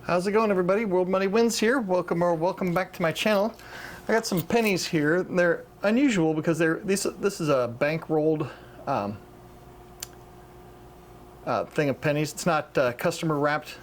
How's it going, everybody? World Money Wins here. Welcome back to my channel. I got some pennies here. They're unusual because this is a bank rolled thing of pennies. It's not customer wrapped,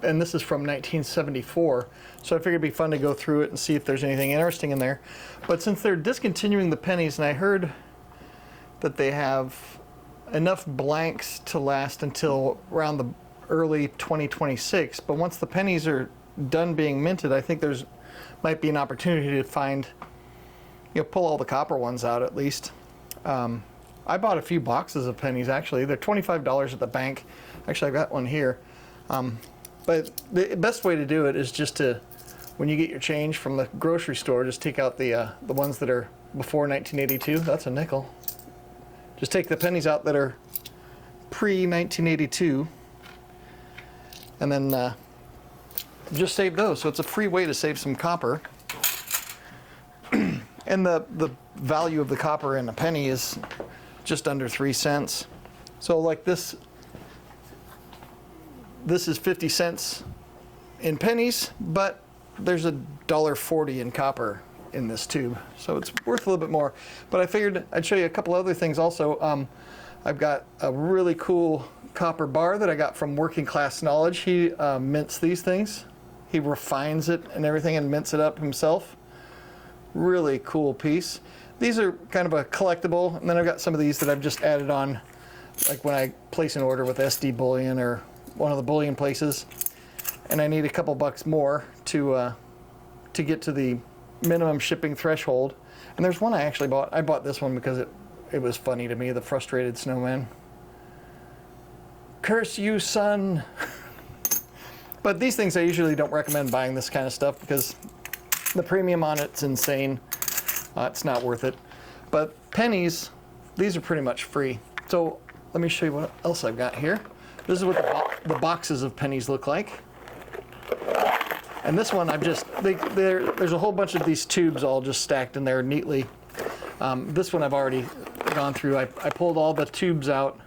and this is from 1974. So I figured it'd be fun to go through it and see if there's anything interesting in there. But since they're discontinuing the pennies, and I heard that they have enough blanks to last until around the early 2026, but once the pennies are done being minted, I think there's might be an opportunity to find, pull all the copper ones out at least. I bought a few boxes of pennies actually. They're $25 at the bank. Actually, I've got one here. But the best way to do it is just to, when you get your change from the grocery store, just take out the ones that are before 1982. That's a nickel. Just take the pennies out that are pre-1982. And then just save those. So it's a free way to save some copper. And the value of the copper in a penny is just under 3 cents. So like this is 50 cents in pennies, but there's $1.40 in copper in this tube. So it's worth a little bit more. But I figured I'd show you a couple other things also. I've got a really cool copper bar that I got from Working Class Knowledge. He mints these things. He refines it and everything and mints it up himself. Really cool piece. These are kind of a collectible, and then I've got some of these that I've just added on, like when I place an order with SD Bullion or one of the bullion places, and I need a couple bucks more to get to the minimum shipping threshold. And there's one I actually bought. I bought this one because it was funny to me, the frustrated snowman. Curse you, son. But these things I usually don't recommend buying this kind of stuff because the premium on it's insane. It's not worth it. But pennies, these are pretty much free. So let me show you what else I've got here. This is what the boxes of pennies look like. And this one there's a whole bunch of these tubes all just stacked in there neatly. This one I've already gone through. I pulled all the tubes out,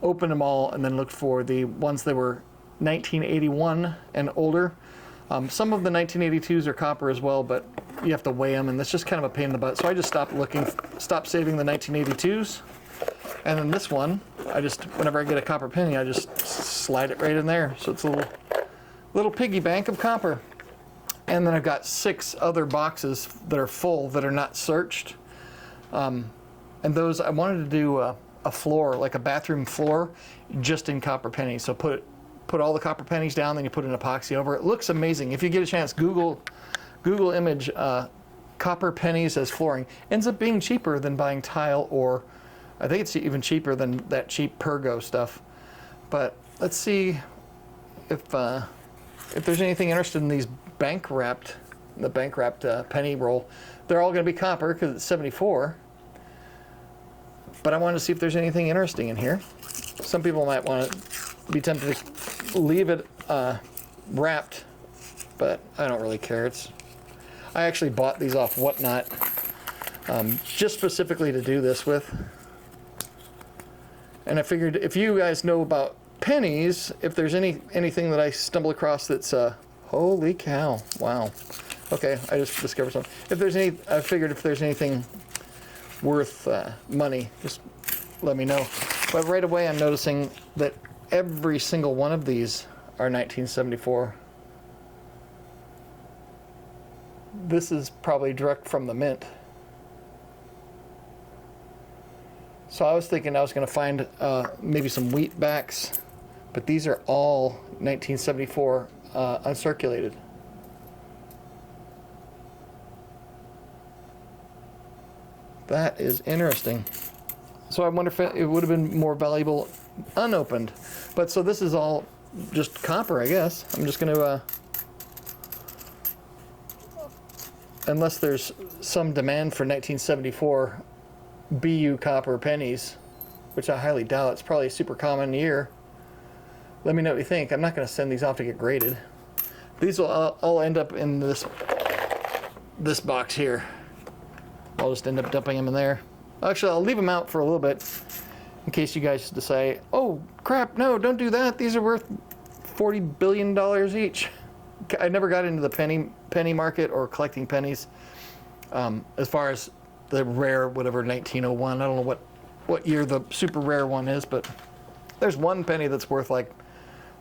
opened them all, and then looked for the ones that were 1981 and older. Some of the 1982s are copper as well, but you have to weigh them, and that's just kind of a pain in the butt. So I just stopped saving the 1982s. And then this one, whenever I get a copper penny, I just slide it right in there. So it's a little piggy bank of copper. And then I've got 6 other boxes that are full that are not searched. And those, I wanted to do a floor, like a bathroom floor, just in copper pennies. So put all the copper pennies down, then you put an epoxy over it. It looks amazing. If you get a chance, Google image copper pennies as flooring. Ends up being cheaper than buying tile, or I think it's even cheaper than that cheap Pergo stuff. But let's see if there's anything interested in these bank wrapped penny roll. They're all going to be copper because it's 74. But I wanted to see if there's anything interesting in here. Some people might want to be tempted to leave it wrapped, but I don't really care. I actually bought these off Whatnot just specifically to do this with. And I figured if you guys know about pennies, if there's anything that I stumble across that's holy cow, wow. Okay, I just discovered something. I figured if there's anything worth money, just let me know. But right away I'm noticing that every single one of these are 1974. This is probably direct from the mint. So I was thinking I was going to find maybe some wheat backs, but these are all 1974 uncirculated. That is interesting. So I wonder if it would have been more valuable unopened. But so this is all just copper, I guess. I'm just going to, unless there's some demand for 1974 BU copper pennies, which I highly doubt. It's probably super common year. Let me know what you think. I'm not going to send these off to get graded. These will all end up in this box here. I'll just end up dumping them in there. Actually, I'll leave them out for a little bit in case you guys decide, oh crap, no, don't do that. These are worth $40 billion each. I never got into the penny market or collecting pennies. As far as the rare, whatever, 1901, I don't know what year the super rare one is, but there's one penny that's worth like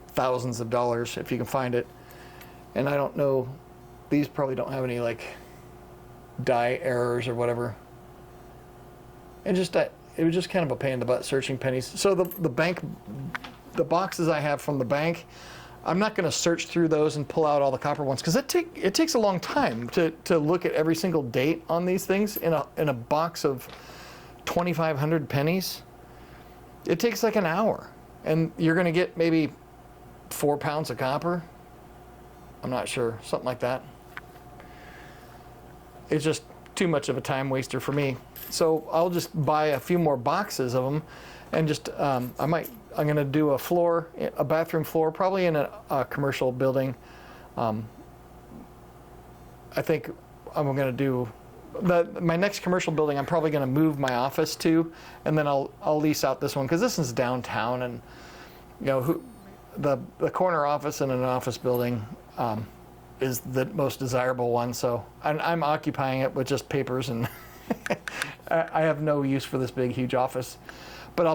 thousands of dollars if you can find it. And I don't know, these probably don't have any like die errors or whatever. And just it was just kind of a pain in the butt searching pennies. So the boxes I have from the bank, I'm not going to search through those and pull out all the copper ones because it takes a long time to look at every single date on these things in a box of 2,500 pennies. It takes like an hour, and you're going to get maybe 4 pounds of copper. I'm not sure, something like that. It's just too much of a time waster for me. So I'll just buy a few more boxes of them, and just I'm going to do a bathroom floor, probably in a commercial building. I think I'm going to do my next commercial building. I'm probably going to move my office to, and then I'll lease out this one because this is downtown, and you know the corner office in an office building is the most desirable one. So I'm occupying it with just papers, and I have no use for this big, huge office. But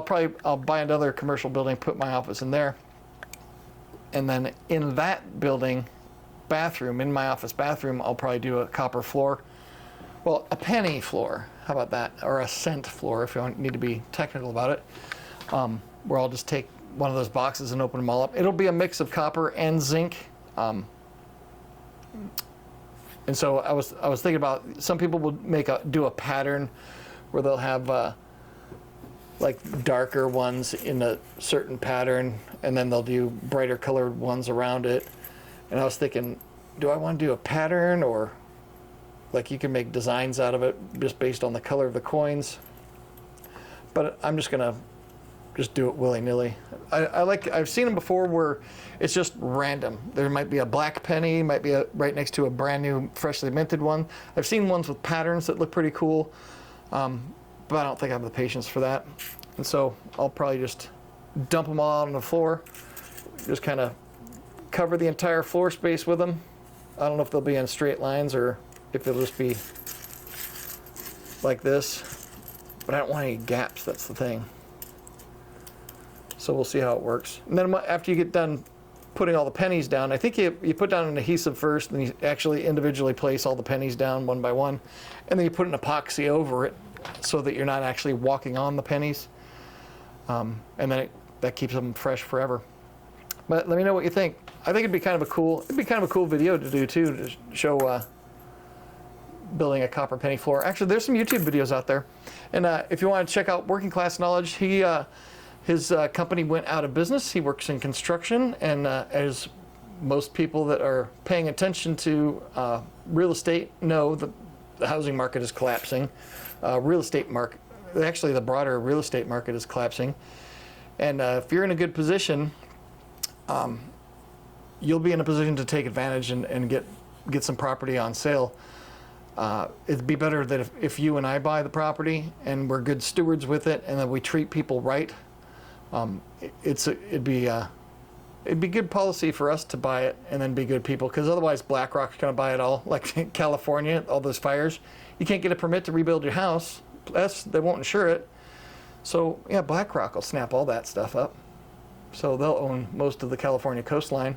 I'll buy another commercial building, put my office in there, and then in that building bathroom, in my office bathroom, I'll probably do a copper floor. Well, a penny floor, how about that? Or a cent floor, if you need to be technical about it, where I'll just take one of those boxes and open them all up. It'll be a mix of copper and zinc. And so I was thinking about, some people would do a pattern where they'll have like darker ones in a certain pattern, and then they'll do brighter colored ones around it. And I was thinking, do I want to do a pattern, or like you can make designs out of it just based on the color of the coins? But I'm just gonna do it willy-nilly. I've seen them before where it's just random. There might be a black penny, might be right next to a brand new freshly minted one. I've seen ones with patterns that look pretty cool. But I don't think I have the patience for that. And so I'll probably just dump them all out on the floor, just kind of cover the entire floor space with them. I don't know if they'll be in straight lines or if it'll just be like this, but I don't want any gaps, that's the thing. So we'll see how it works. And then after you get done putting all the pennies down, I think you put down an adhesive first, and you actually individually place all the pennies down one by one, and then you put an epoxy over it, so that you're not actually walking on the pennies, and then that keeps them fresh forever. But let me know what you think. I think it'd be kind of a cool video to do too, to show building a copper penny floor. Actually, there's some YouTube videos out there, and if you want to check out Working Class Knowledge, his company went out of business. He works in construction, and as most people that are paying attention to real estate know, the housing market is collapsing. Real estate market, actually the broader real estate market is collapsing. And if you're in a good position, you'll be in a position to take advantage and get some property on sale. It'd be better that if you and I buy the property and we're good stewards with it, and that we treat people right. It'd be good policy for us to buy it and then be good people, because otherwise BlackRock's going to buy it all, like in California, all those fires. You can't get a permit to rebuild your house. Plus, they won't insure it. So, yeah, BlackRock will snap all that stuff up. So they'll own most of the California coastline.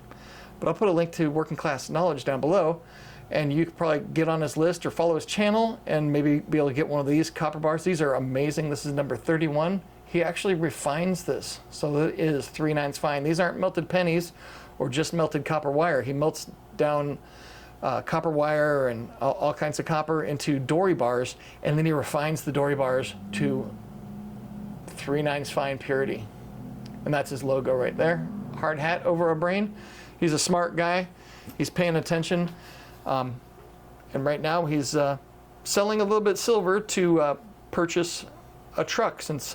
But I'll put a link to Working Class Knowledge down below, and you could probably get on his list or follow his channel and maybe be able to get one of these copper bars. These are amazing. This is number 31. He actually refines this, so it is 3/9 fine. These aren't melted pennies or just melted copper wire. He melts down copper wire and all kinds of copper into dory bars, and then he refines the dory bars to 3/9 fine purity. And that's his logo right there. Hard hat over a brain. He's a smart guy. He's paying attention. And right now he's selling a little bit silver to purchase a truck, since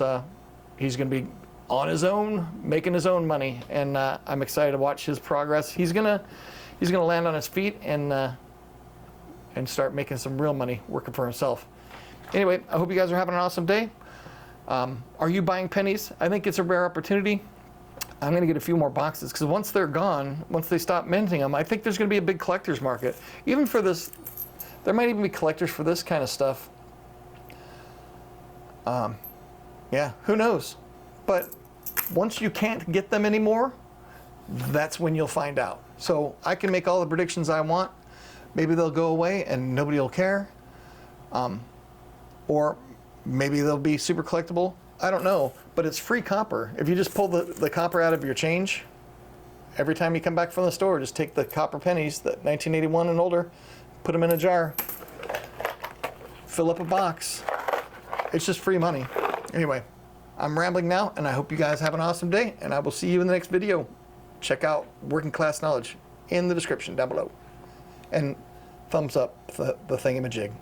he's going to be on his own, making his own money. And I'm excited to watch his progress. He's gonna land on his feet and start making some real money working for himself. Anyway, I hope you guys are having an awesome day. Are you buying pennies? I think it's a rare opportunity. I'm going to get a few more boxes because once they're gone, once they stop minting them, I think there's going to be a big collector's market. Even for this, there might even be collectors for this kind of stuff. Yeah, who knows? But once you can't get them anymore, that's when you'll find out. So I can make all the predictions I want. Maybe they'll go away and nobody will care. Or maybe they'll be super collectible. I don't know, but it's free copper. If you just pull the copper out of your change, every time you come back from the store, just take the copper pennies, the 1981 and older, put them in a jar, fill up a box. It's just free money. Anyway, I'm rambling now, and I hope you guys have an awesome day, and I will see you in the next video. Check out Working Class Knowledge in the description down below. And thumbs up the thingamajig.